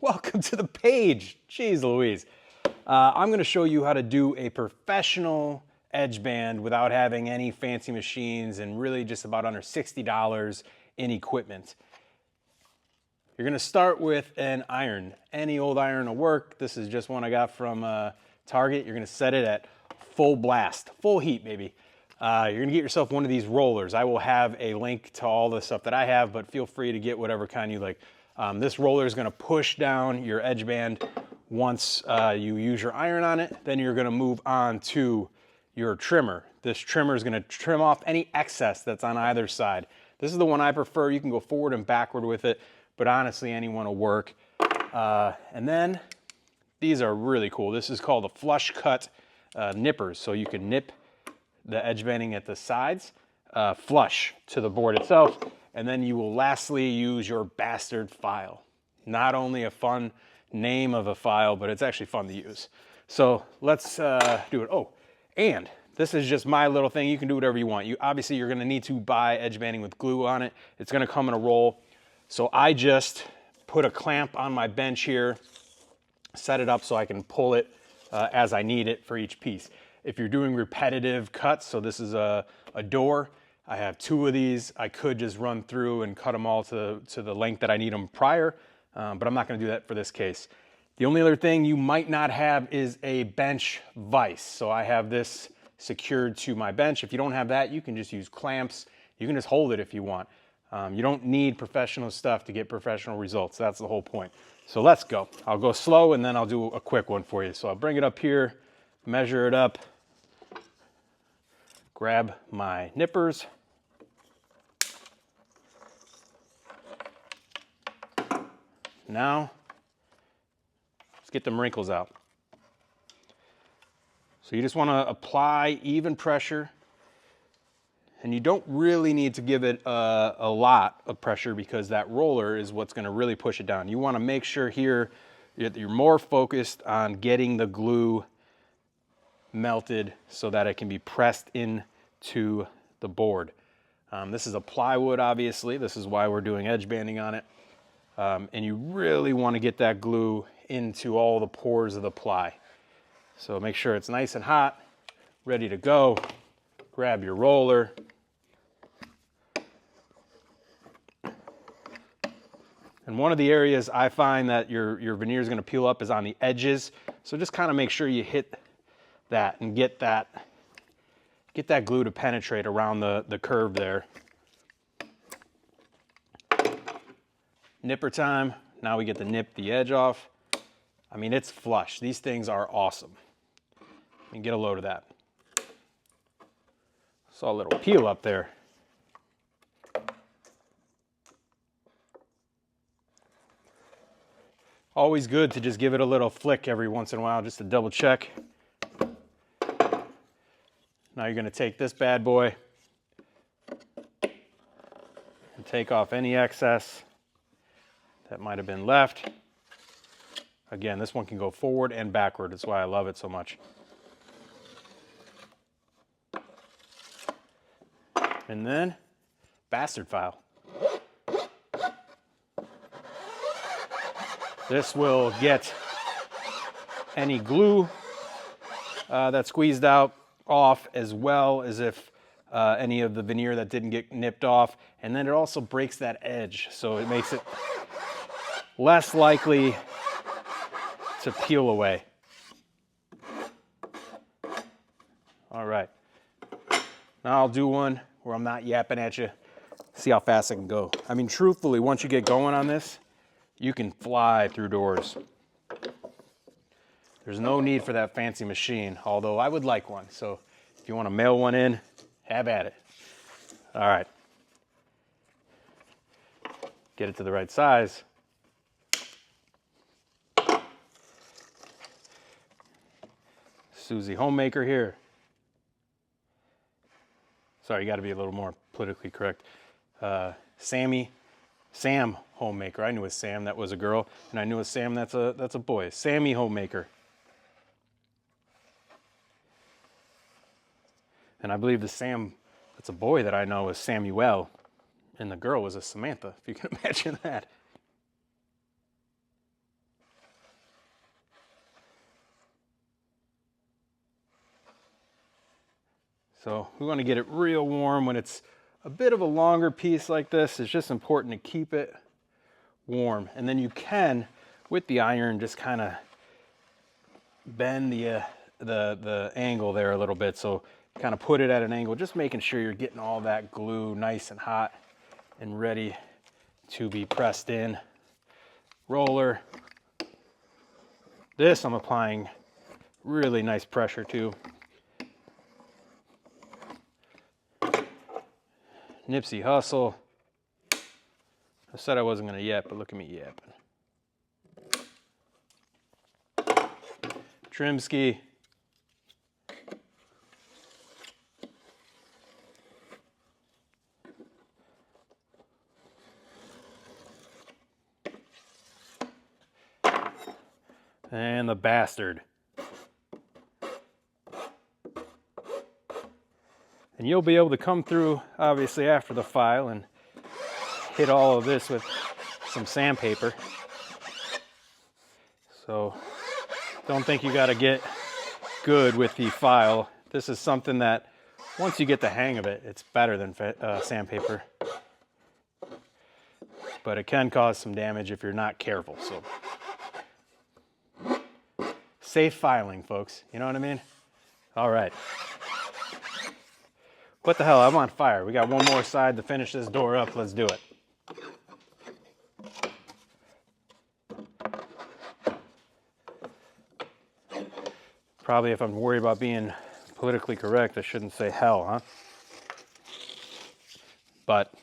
Welcome to the page. Jeez Louise. I'm going to show you how to do a professional edge band without having any fancy machines and really just about under $60 in equipment. You're going to start with an iron. Any old iron will work. This is just one I got from Target. You're going to set it at full blast, full heat maybe. You're going to get yourself one of these rollers. I will have a link to all the stuff that I have, but feel free to get whatever kind you like. This roller is going to push down your edge band once you use your iron on it. Then you're going to move on to your trimmer. This trimmer is going to trim off any excess that's on either side. This is the one I prefer. You can go forward and backward with it, but honestly, any one will work. And then these are really cool. This is called a flush cut nippers. So you can nip the edge banding at the sides flush to the board itself. And then you will lastly use your bastard file. Not only a fun name of a file, but it's actually fun to use. So let's do it. Oh, and this is just my little thing. You can do whatever you want. Obviously, you're going to need to buy edge banding with glue on it. It's going to come in a roll. So I just put a clamp on my bench here, set it up so I can pull it as I need it for each piece. If you're doing repetitive cuts, so this is a door, I have two of these. I could just run through and cut them all to the length that I need them prior, but I'm not going to do that for this case. The only other thing you might not have is a bench vise. So I have this secured to my bench. If you don't have that, you can just use clamps. You can just hold it if you want. You don't need professional stuff to get professional results. That's the whole point. So let's go. I'll go slow and then I'll do a quick one for you. So I'll bring it up here, measure it up, grab my nippers. Now, let's get them wrinkles out. So you just want to apply even pressure, and you don't really need to give it a lot of pressure because that roller is what's going to really push it down. You want to make sure here that you're more focused on getting the glue melted so that it can be pressed into the board. This is a plywood, obviously. This is why we're doing edge banding on it. And you really want to get that glue into all the pores of the ply. So make sure it's nice and hot, ready to go. Grab your roller. And one of the areas I find that your veneer is going to peel up is on the edges. So just kind of make sure you hit that and get that glue to penetrate around the curve there. Nipper time. Now we get to nip the edge off. I mean, it's flush. These things are awesome. And get a load of that. Saw a little peel up there. Always good to just give it a little flick every once in a while just to double check. Now you're going to take this bad boy and take off any excess that might have been left. Again, this one can go forward and backward. That's why I love it so much. And then, bastard file. This will get any glue that squeezed out off, as well as if any of the veneer that didn't get nipped off. And then it also breaks that edge, so it makes it less likely to peel away. All right. Now I'll do one where I'm not yapping at you. See how fast I can go. I mean, truthfully, once you get going on this, you can fly through doors. There's no need for that fancy machine, although I would like one. So if you want to mail one in, have at it. All right. Get it to the right size. Susie Homemaker here. Sorry, you got to be a little more politically correct. Sam Homemaker. I knew a Sam that was a girl, and I knew a Sam that's a boy. Sammy Homemaker. And I believe the Sam that's a boy that I know is Samuel, and the girl was a Samantha, if you can imagine that. So we want to get it real warm. When it's a bit of a longer piece like this, it's just important to keep it warm. And then you can, with the iron, just kind of bend the angle there a little bit. So kind of put it at an angle, just making sure you're getting all that glue nice and hot and ready to be pressed in. Roller. This I'm applying really nice pressure to. Nipsey Hussle. I said I wasn't gonna yap, but look at me yapping. Trimsky. And the bastard. And you'll be able to come through, obviously, after the file and hit all of this with some sandpaper. So don't think you got to get good with the file. This is something that once you get the hang of it, it's better than sandpaper. But it can cause some damage if you're not careful. So safe filing, folks. You know what I mean? All right. What the hell? I'm on fire. We got one more side to finish this door up. Let's do it. Probably if I'm worried about being politically correct, I shouldn't say hell, huh? But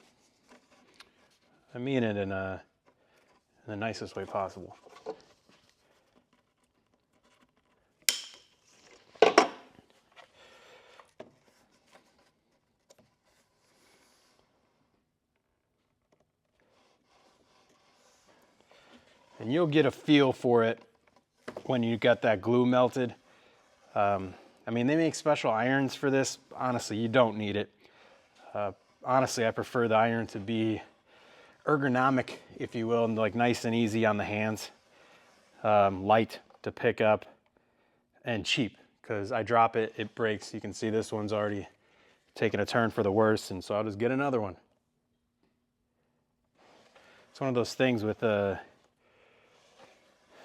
I mean it in the nicest way possible. And you'll get a feel for it when you got that glue melted. I mean, they make special irons for this. Honestly, you don't need it. Honestly, I prefer the iron to be ergonomic, if you will, and like nice and easy on the hands. Light to pick up and cheap, because I drop it, it breaks. You can see this one's already taking a turn for the worse, and so I'll just get another one. It's one of those things with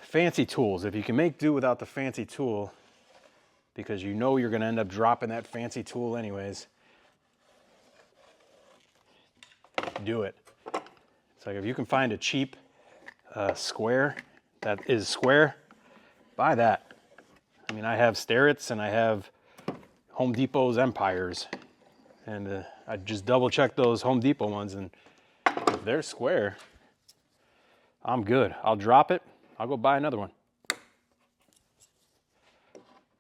fancy tools. If you can make do without the fancy tool, because you know you're going to end up dropping that fancy tool anyways, do it. It's like if you can find a cheap square that is square, buy that. I mean, I have Starrett's and I have Home Depot's Empires, and I just double check those Home Depot ones, and if they're square, I'm good. I'll drop it. I'll go buy another one.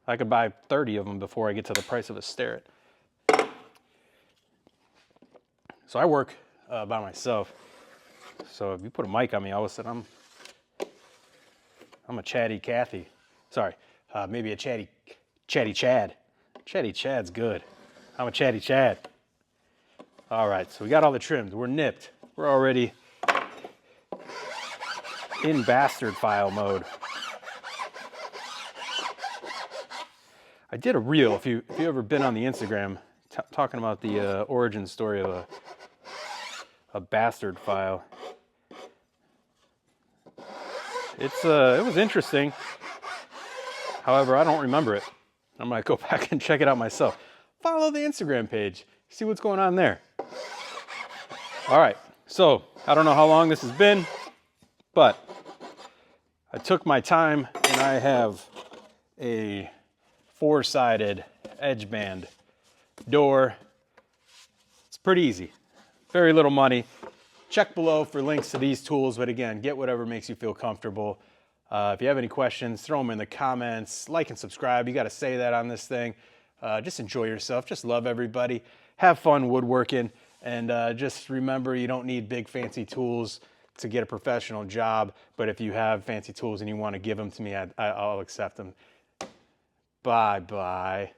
I could buy 30 of them before I get to the price of a Starrett. So I work by myself. So if you put a mic on me, all of a sudden I'm a chatty Cathy. Sorry, maybe a chatty Chad. Chatty Chad's good. I'm a chatty Chad. All right, so we got all the trims. We're nipped. We're already in bastard file mode. I did a reel, if you ever been on the Instagram, talking about the origin story of a bastard file. It was interesting. However, I don't remember it. I'm gonna go back and check it out myself. Follow the Instagram page, see what's going on there. All right, so I don't know how long this has been, but I took my time and I have a 4-sided edge band door. It's pretty easy, very little money. Check below for links to these tools, but again, get whatever makes you feel comfortable. If you have any questions, throw them in the comments. Like and subscribe. You got to say that on this thing. Just enjoy yourself. Just love everybody. Have fun woodworking. And just remember, you don't need big fancy tools to get a professional job. But if you have fancy tools and you want to give them to me, I'll accept them. Bye-bye.